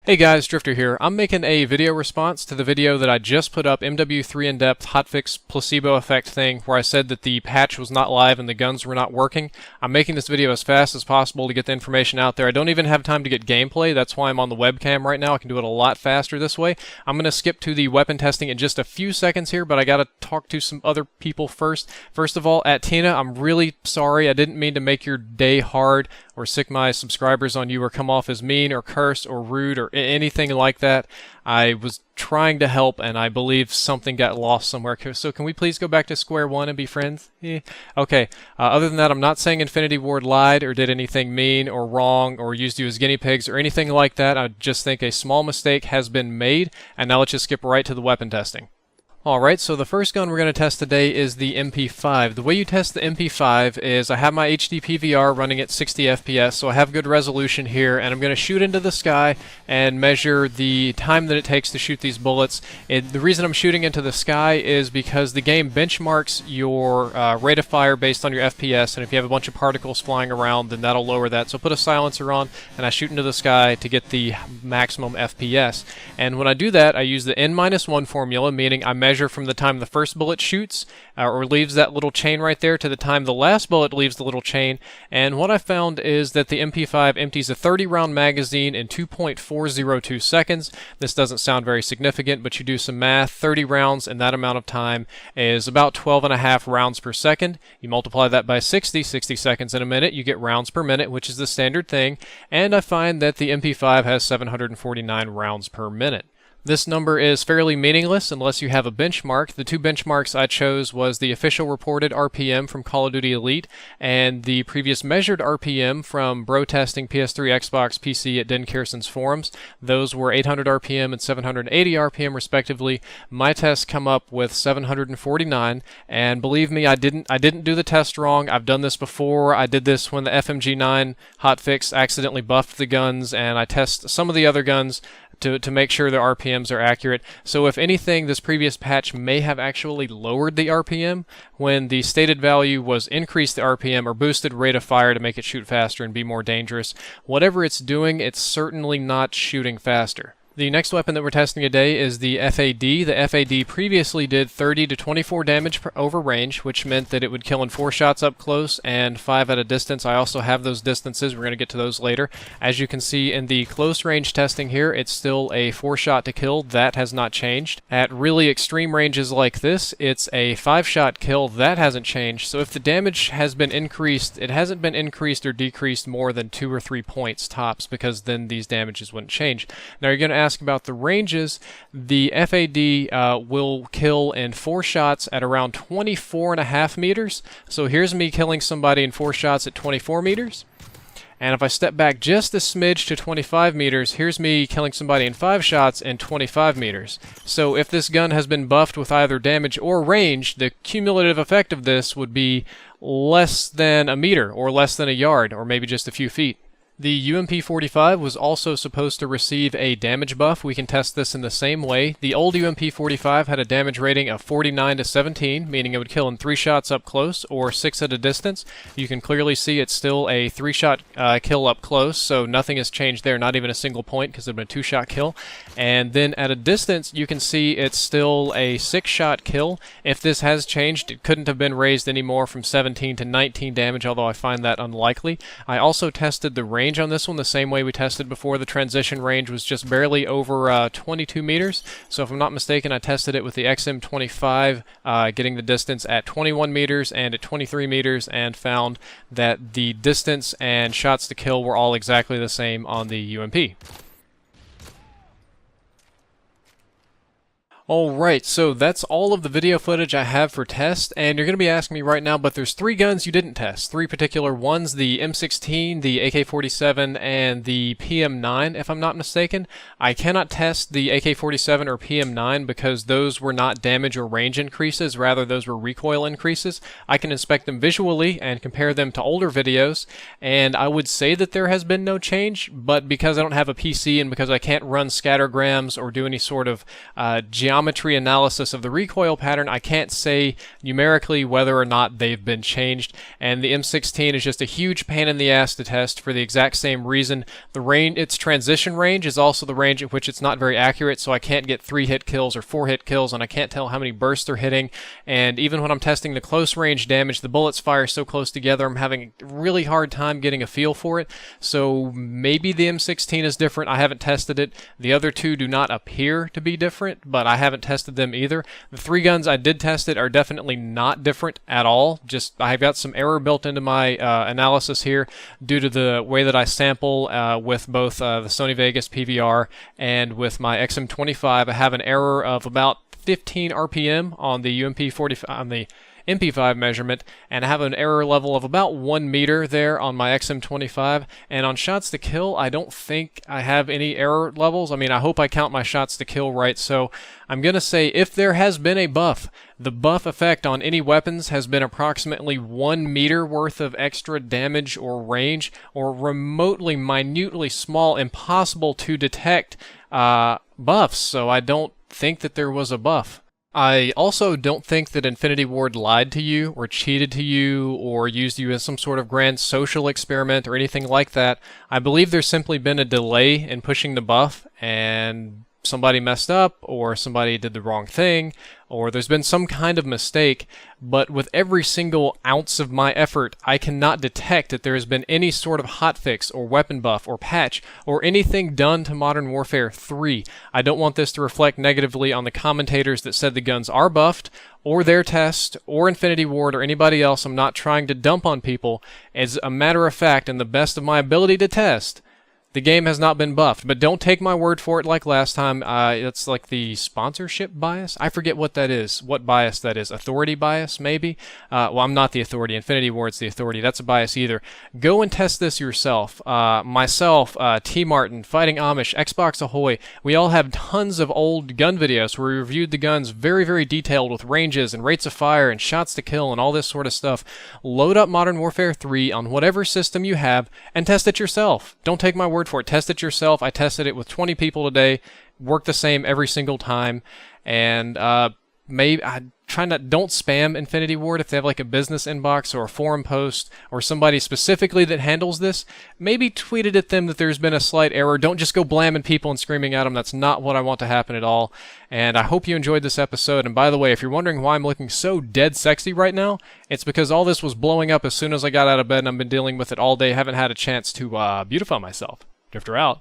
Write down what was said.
Hey guys, Drifter here. I'm making a video response to the video that I just put up, MW3 in-depth hotfix placebo effect thing, where I said that the patch was not live and the guns were not working. I'm making this video as fast as possible to get the information out there. I don't even have time to get gameplay. That's why I'm on the webcam right now. I can do it a lot faster this way. I'm going to skip to the weapon testing in just a few seconds here, but I got to talk to some other people first. First of all, at Tina, I'm really sorry. I didn't mean to make your day hard or sick my subscribers on you or come off as mean or curse or rude or anything like that. I was trying to help and I believe something got lost somewhere. So can we please go back to square one and be friends? Okay. Other than that, I'm not saying Infinity Ward lied or did anything mean or wrong or used you as guinea pigs or anything like that. I just think a small mistake has been made. And now let's just skip right to the weapon testing. Alright, so the first gun we're going to test today is the MP5. The way you test the MP5 is I have my HD PVR running at 60 FPS, so I have good resolution here, and I'm going to shoot into the sky and measure the time that it takes to shoot these bullets. The reason I'm shooting into the sky is because the game benchmarks your rate of fire based on your FPS, and if you have a bunch of particles flying around, then that'll lower that. So put a silencer on, and I shoot into the sky to get the maximum FPS. And when I do that, I use the N-1 formula, meaning I measure from the time the first bullet shoots or leaves that little chain right there to the time the last bullet leaves the little chain. And what I found is that the MP5 empties a 30-round magazine in 2.402 seconds. This doesn't sound very significant, but you do some math. 30 rounds in that amount of time is about 12.5 rounds per second. You multiply that by 60 seconds in a minute, you get rounds per minute, which is the standard thing. And I find that the MP5 has 749 rounds per minute. This number is fairly meaningless unless you have a benchmark. The two benchmarks I chose was the official reported RPM from Call of Duty Elite and the previous measured RPM from Bro Testing PS3, Xbox, PC at Den Kearson's forums. Those were 800 RPM and 780 RPM respectively. My tests come up with 749, and believe me, I didn't do the test wrong. I've done this before. I did this when the FMG9 hotfix accidentally buffed the guns, and I test some of the other guns to make sure the RPMs are accurate. So if anything, this previous patch may have actually lowered the RPM when the stated value was increased the RPM or boosted rate of fire to make it shoot faster and be more dangerous. Whatever it's doing, it's certainly not shooting faster. The next weapon that we're testing today is the FAD. The FAD previously did 30 to 24 damage over range, which meant that it would kill in 4 shots up close and 5 at a distance. I also have those distances. We're going to get to those later. As you can see in the close range testing here, it's still a 4-shot to kill. That has not changed. At really extreme ranges like this, it's a 5-shot kill. That hasn't changed. So if the damage has been increased, it hasn't been increased or decreased more than 2 or 3 points tops, because then these damages wouldn't change. Now you're going to ask about the ranges. The FAD will kill in 4 shots at around 24.5 meters. So here's me killing somebody in 4 shots at 24 meters. And if I step back just a smidge to 25 meters, here's me killing somebody in 5 shots and 25 meters. So if this gun has been buffed with either damage or range, the cumulative effect of this would be less than a meter or less than a yard or maybe just a few feet. The UMP45 was also supposed to receive a damage buff. We can test this in the same way. The old UMP45 had a damage rating of 49 to 17, meaning it would kill in 3 shots up close or 6 at a distance. You can clearly see it's still a 3-shot kill up close, so nothing has changed there, not even a single point, because it would have been a 2-shot kill. And then at a distance, you can see it's still a 6-shot kill. If this has changed, it couldn't have been raised anymore from 17 to 19 damage, although I find that unlikely. I also tested the range on this one the same way we tested before. The transition range was just barely over 22 meters. So if I'm not mistaken, I tested it with the XM25, getting the distance at 21 meters and at 23 meters, and found that the distance and shots to kill were all exactly the same on the UMP. Alright, so that's all of the video footage I have for test, and you're going to be asking me right now, but there's 3 guns you didn't test. 3 particular ones, the M16, the AK47, and the PM9, if I'm not mistaken. I cannot test the AK47 or PM9 because those were not damage or range increases, rather those were recoil increases. I can inspect them visually and compare them to older videos, and I would say that there has been no change, but because I don't have a PC and because I can't run scattergrams or do any sort of geometry geometry analysis of the recoil pattern, I can't say numerically whether or not they've been changed, and the M16 is just a huge pain in the ass to test for the exact same reason. The range, its transition range is also the range at which it's not very accurate, so I can't get 3-hit kills or 4-hit kills, and I can't tell how many bursts they're hitting. And even when I'm testing the close range damage, the bullets fire so close together, I'm having a really hard time getting a feel for it. So maybe the M16 is different. I haven't tested it. The other two do not appear to be different, but I haven't tested them either. The 3 guns I did test it are definitely not different at all. Just I've got some error built into my analysis here due to the way that I sample with both the Sony Vegas PVR and with my XM25. I have an error of about 15 RPM on the MP5 measurement, and I have an error level of about 1 meter there on my XM25, and on shots to kill, I don't think I have any error levels. I mean, I hope I count my shots to kill right, so I'm going to say if there has been a buff, the buff effect on any weapons has been approximately 1 meter worth of extra damage or range, or remotely, minutely small, impossible to detect buffs, so I don't think that there was a buff. I also don't think that Infinity Ward lied to you, or cheated to you, or used you as some sort of grand social experiment or anything like that. I believe there's simply been a delay in pushing the buff, and somebody messed up, or somebody did the wrong thing, or there's been some kind of mistake, but with every single ounce of my effort, I cannot detect that there has been any sort of hotfix or weapon buff or patch or anything done to Modern Warfare 3. I don't want this to reflect negatively on the commentators that said the guns are buffed, or their test, or Infinity Ward, or anybody else. I'm not trying to dump on people. As a matter of fact, and the best of my ability to test, the game has not been buffed, but don't take my word for it like last time. It's like the sponsorship bias? I forget what that is, what bias that is. Authority bias, maybe? Well, I'm not the authority. Infinity Ward's the authority. That's a bias either. Go and test this yourself. Myself, T. Martin, Fighting Amish, Xbox Ahoy, we all have tons of old gun videos where we reviewed the guns very, very detailed with ranges and rates of fire and shots to kill and all this sort of stuff. Load up Modern Warfare 3 on whatever system you have and test it yourself. Don't take my word for it. Test it yourself. I tested it with 20 people today. Worked the same every single time. And maybe I try not, don't spam Infinity Ward if they have like a business inbox or a forum post or somebody specifically that handles this. Maybe tweet it at them that there's been a slight error. Don't just go blamming people and screaming at them. That's not what I want to happen at all. And I hope you enjoyed this episode. And by the way, if you're wondering why I'm looking so dead sexy right now, it's because all this was blowing up as soon as I got out of bed, and I've been dealing with it all day. Haven't had a chance to beautify myself. Drifter out.